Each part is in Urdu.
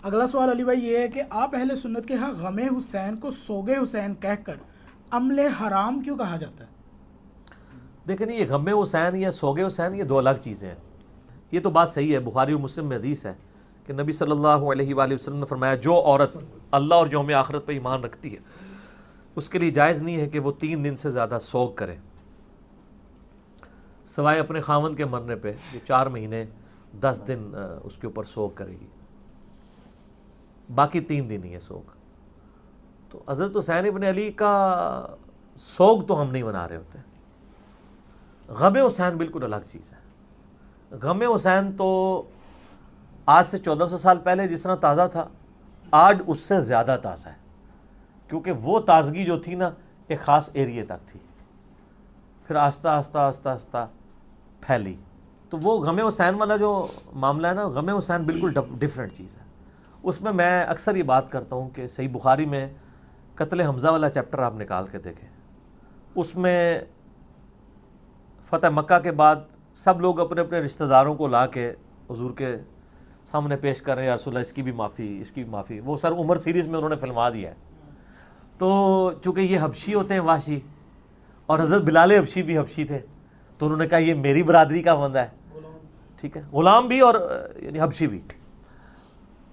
اگلا سوال علی بھائی یہ ہے کہ آپ اہل سنت کے ہاں غم حسین کو سوگ حسین کہہ کر عمل حرام کیوں کہا جاتا ہے؟ دیکھیں یہ غم حسین یا سوگ حسین یہ دو الگ چیزیں ہیں. یہ تو بات صحیح ہے، بخاری اور مسلم میں حدیث ہے کہ نبی صلی اللہ علیہ وآلہ وسلم نے فرمایا جو عورت اللہ اور یوم آخرت پہ ایمان رکھتی ہے اس کے لیے جائز نہیں ہے کہ وہ 3 دن سے زیادہ سوگ کرے، سوائے اپنے خاوند کے مرنے پہ جو 4 مہینے 10 دن اس کے اوپر سوگ کرے گی، باقی 3 دن ہی ہے سوگ. تو حضرت حسین ابن علی کا سوگ تو ہم نہیں منا رہے ہوتے. غم حسین بالکل الگ چیز ہے. غم حسین تو آج سے 1400 سال پہلے جس طرح تازہ تھا آج اس سے زیادہ تازہ ہے، کیونکہ وہ تازگی جو تھی نا ایک خاص ایریے تک تھی، پھر آہستہ آہستہ آہستہ آہستہ پھیلی. تو وہ غم حسین والا جو معاملہ ہے نا، غم حسین بالکل ڈیفرنٹ چیز ہے. اس میں اکثر یہ بات کرتا ہوں کہ صحیح بخاری میں قتل حمزہ والا چیپٹر آپ نکال کے دیکھیں، اس میں فتح مکہ کے بعد سب لوگ اپنے اپنے رشتہ داروں کو لا کے حضور کے سامنے پیش کر رہے ہیں، یا رسول اللہ اس کی بھی معافی، اس کی بھی معافی. وہ سر عمر سیریز میں انہوں نے فلما دیا ہے. تو چونکہ یہ حبشی ہوتے ہیں وحشی، اور حضرت بلال حبشی بھی حبشی تھے، تو انہوں نے کہا یہ میری برادری کا بندہ ہے، ٹھیک ہے، غلام بھی اور یعنی حبشی بھی.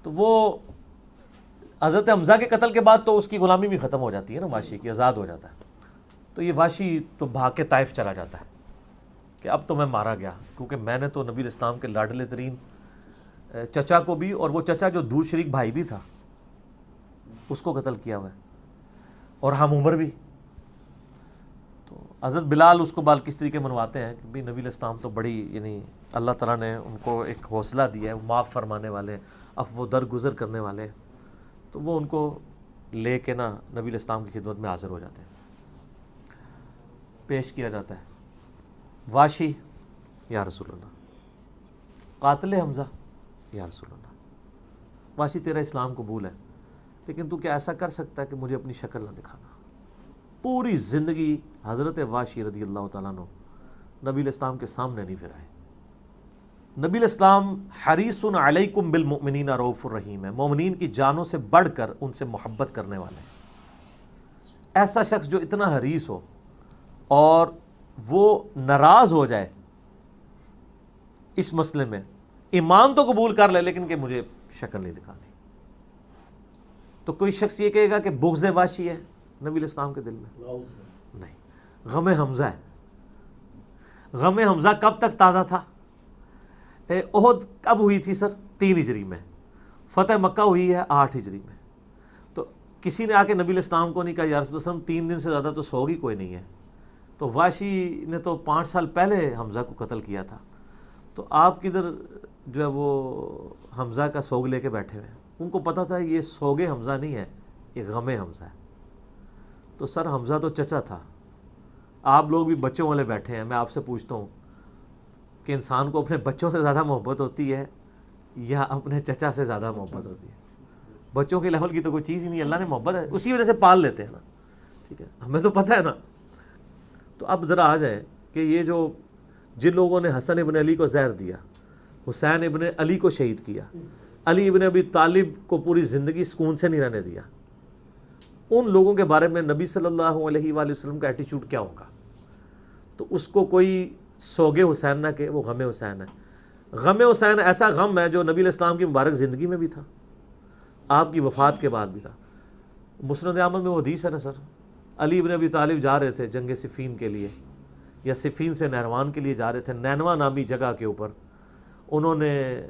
تو وہ حضرت حمزہ کے قتل کے بعد تو اس کی غلامی بھی ختم ہو جاتی ہے نا، وحشی کی آزاد ہو جاتا ہے. تو یہ وحشی تو بھاگ کے طائف چلا جاتا ہے کہ اب تو میں مارا گیا، کیونکہ میں نے تو نبی الاسلام کے لاڈلے ترین چچا کو بھی، اور وہ چچا جو دور شریک بھائی بھی تھا، اس کو قتل کیا ہوا ہے، اور ہم عمر بھی. تو حضرت بلال اس کو بال کس طریقے منواتے ہیں کہ بھی نبی الاسلام تو بڑی یعنی اللہ تعالیٰ نے ان کو ایک حوصلہ دیا ہے، معاف فرمانے والے، عفو درگزر کرنے والے. تو وہ ان کو لے کے نا نبی الاسلام کی خدمت میں حاضر ہو جاتے ہیں، پیش کیا جاتا ہے. واشی یا رسول اللہ، قاتل حمزہ یا رسول اللہ، واشی تیرا اسلام قبول ہے، لیکن تو کیا ایسا کر سکتا ہے کہ مجھے اپنی شکل نہ دکھانا. پوری زندگی حضرت واشی رضی اللہ تعالیٰ عنہ نبی الاسلام کے سامنے نہیں پھر آئے. نبی الاسلام حریص علیکم بالمؤمنین رؤوف الرحیم ہے، مومنین کی جانوں سے بڑھ کر ان سے محبت کرنے والے ہیں. ایسا شخص جو اتنا حریص ہو اور وہ ناراض ہو جائے اس مسئلے میں، ایمان تو قبول کر لے لیکن کہ مجھے شکل نہیں دکھانی، تو کوئی شخص یہ کہے گا کہ بغض واشی ہے نبی الاسلام کے دل میں؟ نہیں. غم حمزہ ہے. غم حمزہ کب تک تازہ تھا؟ احد کب ہوئی تھی سر؟ 3 ہجری میں. فتح مکہ ہوئی ہے 8 ہجری میں. تو کسی نے آ کے نبی الاسلام کو نہیں کہا یا رسول اللہ 3 دن سے زیادہ تو سوگ ہی کوئی نہیں ہے. تو واشی نے تو 5 سال پہلے حمزہ کو قتل کیا تھا، تو آپ کدھر جو ہے وہ حمزہ کا سوگ لے کے بیٹھے ہوئے ہیں؟ ان کو پتہ تھا یہ سوگ حمزہ نہیں ہے، یہ غم حمزہ ہے. تو سر حمزہ تو چچا تھا، آپ لوگ بھی بچوں والے بیٹھے ہیں. میں آپ سے پوچھتا ہوں کہ انسان کو اپنے بچوں سے زیادہ محبت ہوتی ہے یا اپنے چچا سے زیادہ محبت ہوتی ہے؟ بچوں کے لیول کی تو کوئی چیز ہی نہیں، اللہ نے محبت ہے اسی وجہ سے پال لیتے ہیں نا، ٹھیک ہے، ہمیں تو پتہ ہے نا. تو اب ذرا آ جائے کہ یہ جو جن لوگوں نے حسن ابن علی کو زہر دیا، حسین ابن علی کو شہید کیا، علی ابن ابی طالب کو پوری زندگی سکون سے نہیں رہنے دیا، ان لوگوں کے بارے میں نبی صلی اللہ علیہ وآلہ وسلم کا ایٹیچیوڈ کیا ہوگا؟ تو اس کو کوئی سوگ حسین نہ کہ وہ غم حسین ہے. غم حسین ایسا غم ہے جو نبی علیہ السلام کی مبارک زندگی میں بھی تھا، آپ کی وفات کے بعد بھی تھا. مسند احمد میں وہ حدیث ہے نا سر، علی ابن ابی طالب جا رہے تھے جنگ صفین کے لیے، یا صفین سے نہروان کے لیے جا رہے تھے، نینوا نامی جگہ کے اوپر. انہوں نے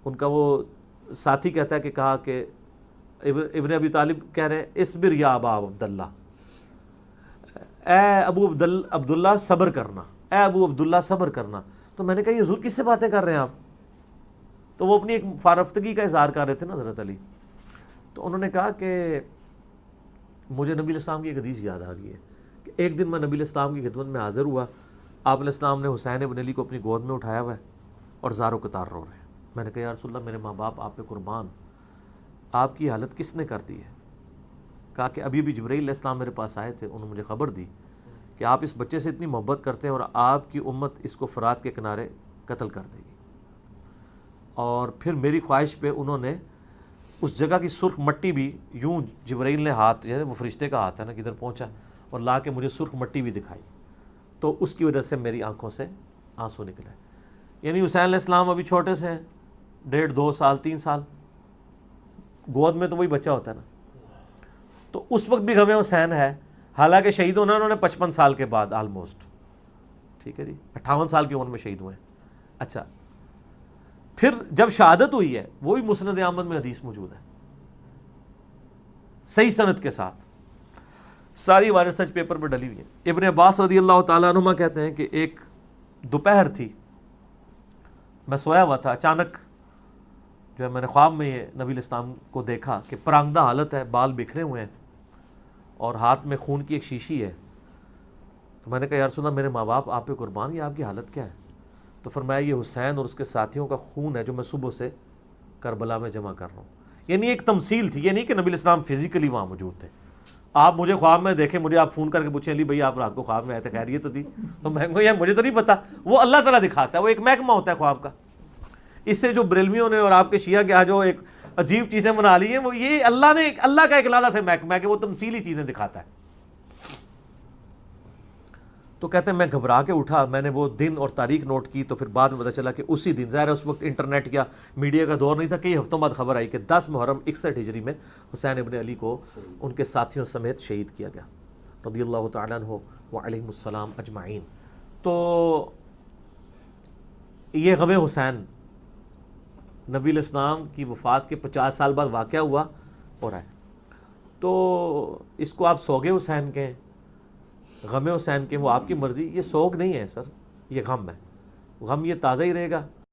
ان کا وہ ساتھی کہتا ہے کہ کہا کہ ابن ابی طالب کہہ رہے ہیں اصبر یا ابا عبداللہ، اے ابو عبداللہ صبر کرنا، اے ابو عبداللہ صبر کرنا. تو میں نے کہا یہ حضور کس سے باتیں کر رہے ہیں آپ؟ تو وہ اپنی ایک فارفتگی کا اظہار کر رہے تھے نا حضرت علی. تو انہوں نے کہا کہ مجھے نبی علیہ السلام کی ایک حدیث یاد آ گئی ہے کہ ایک دن میں نبی علیہ السلام کی خدمت میں حاضر ہوا، آپ علیہ السلام نے حسین ابن علی کو اپنی گود میں اٹھایا ہوا ہے اور زار و قطار رو رہے ہیں. میں نے کہا یا رسول اللہ میرے ماں باپ آپ پہ قربان، آپ کی حالت کس نے کر دی ہے؟ کہا کہ ابھی جبرائیل علیہ السلام میرے پاس آئے تھے، انہوں نے مجھے خبر دی کہ آپ اس بچے سے اتنی محبت کرتے ہیں اور آپ کی امت اس کو فرات کے کنارے قتل کر دے گی. اور پھر میری خواہش پہ انہوں نے اس جگہ کی سرخ مٹی بھی یوں جبرائیل نے ہاتھ، یعنی وہ فرشتے کا ہاتھ ہے نا، کدھر پہنچا اور لا کے مجھے سرخ مٹی بھی دکھائی، تو اس کی وجہ سے میری آنکھوں سے آنسو نکلے. یعنی حسین علیہ السلام ابھی چھوٹے سے ہیں، 1.5 2 سال 3 سال، گود میں تو وہی بچہ ہوتا ہے نا. تو اس وقت بھی غم حسین ہے، حالانکہ شہید ہونا انہوں نے 55 سال کے بعد آلموسٹ، ٹھیک ہے جی، 58 سال کی عمر میں شہید ہوئے ہیں. اچھا، پھر جب شہادت ہوئی ہے، وہی مسند احمد میں حدیث موجود ہے صحیح سند کے ساتھ، ساری وائرس سچ پیپر پہ ڈلی ہوئی ہے. ابن عباس رضی اللہ تعالیٰ عنہما کہتے ہیں کہ ایک دوپہر تھی، میں سویا ہوا تھا، اچانک جو ہے میں نے خواب میں یہ نبی الاسلام کو دیکھا کہ پرانگدہ حالت ہے، بال بکھرے ہوئے ہیں اور ہاتھ میں خون کی ایک شیشی ہے. تو میں نے کہا یا رسول اللہ، میرے ماں باپ آپ پہ قربان، یہ آپ کی حالت کیا ہے؟ تو فرمایا یہ حسین اور اس کے ساتھیوں کا خون ہے جو میں صبح سے کربلا میں جمع کر رہا ہوں. یعنی ایک تمثیل تھی، یہ نہیں کہ نبی الاسلام فزیکلی وہاں موجود تھے. آپ مجھے خواب میں دیکھیں، مجھے آپ فون کر کے پوچھیں علی بھائی آپ رات کو خواب میں آئے تھے، خیریت تو تھی؟ تو میں کہوں یار مجھے تو نہیں پتا، وہ اللہ تعالیٰ دکھاتا ہے، وہ ایک محکمہ ہوتا ہے خواب کا. اس سے جو بریلویوں نے اور آپ کے شیعہ کے جو ایک عجیب چیزیں بنا لی ہیں، وہ یہ اللہ کا ایک لالا سے محکمہ ہے کہ وہ تمثیلی چیزیں دکھاتا ہے. تو کہتے ہیں میں گھبرا کے اٹھا، میں نے وہ دن اور تاریخ نوٹ کی، تو پھر بعد میں پتہ چلا کہ اسی دن، ظاہر ہے اس وقت انٹرنیٹ یا میڈیا کا دور نہیں تھا، کئی ہفتوں بعد خبر آئی کہ 10 محرم 61 ہجری میں حسین ابن علی کو ان کے ساتھیوں سمیت شہید کیا گیا رضی اللہ تعالیٰ عنہ وعلیہم السلام اجمعین. تو یہ غم حسین نبی الاسلام کی وفات کے 50 سال بعد واقعہ ہوا ہو رہا ہے. تو اس کو آپ سوگ حسین کہیں، غم حسین کے، وہ آپ کی مرضی. یہ سوگ نہیں ہے سر، یہ غم ہے. غم یہ تازہ ہی رہے گا